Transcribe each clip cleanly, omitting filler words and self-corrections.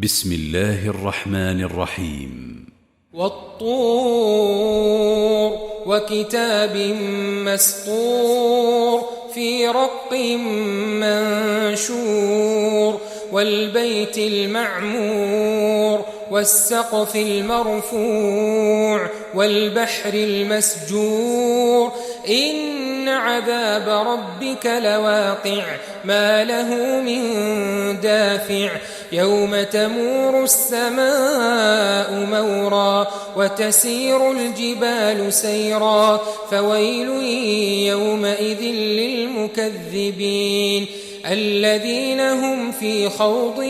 بسم الله الرحمن الرحيم. والطور وكتاب مسطور في رق منشور والبيت المعمور والسقف المرفوع والبحر المسجور إن عذاب ربك لواقع ما له من دافع يوم تمور السماء مورا وتسير الجبال سيرا فويل يومئذ للمكذبين الذين هم في خوض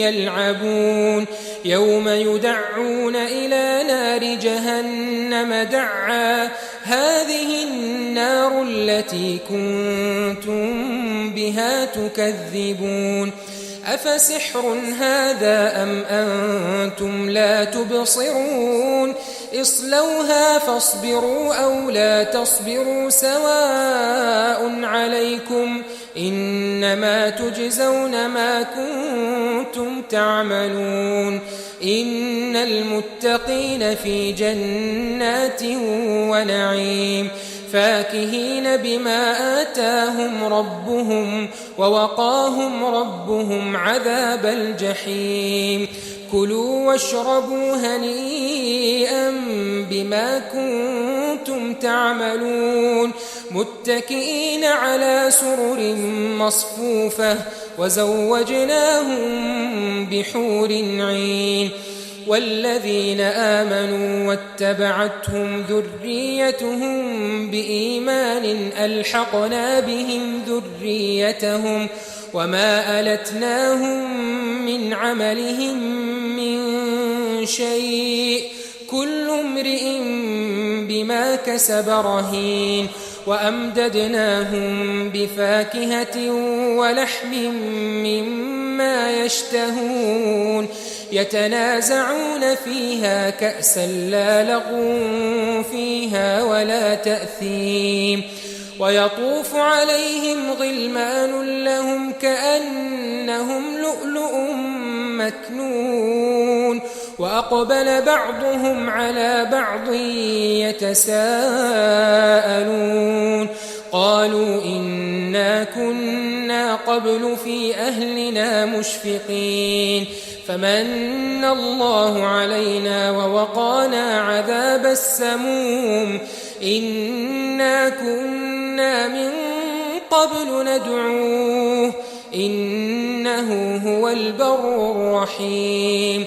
يلعبون يوم يدعون إلى نار جهنم دعا هذه النار التي كنتم بها تكذبون أفسحر هذا أم أنتم لا تبصرون اصلوها فاصبروا أو لا تصبروا سواء عليكم إنما تجزون ما كنتم تعملون إن المتقين في جنات ونعيم فاكهين بما آتاهم ربهم ووقاهم ربهم عذاب الجحيم كلوا واشربوا هنيئا بما كنتم تعملون متكئين على سرر مصفوفة وزوجناهم بحور عين والذين آمنوا واتبعتهم ذريتهم بإيمان ألحقنا بهم ذريتهم وما ألتناهم من عملهم من شيء كل امرئ بما كسب رهين وأمددناهم بفاكهة ولحم مما يشتهون يتنازعون فيها كأسا لا لغو فيها ولا تأثيم ويطوف عليهم غلمان لهم كأنهم لؤلؤ مكنون وأقبل بعضهم على بعض يتساءلون قالوا إنا كنا قبل في أهلنا مشفقين فمن الله علينا ووقانا عذاب السموم إنا كنا من قبل ندعوه إنه هو البر الرحيم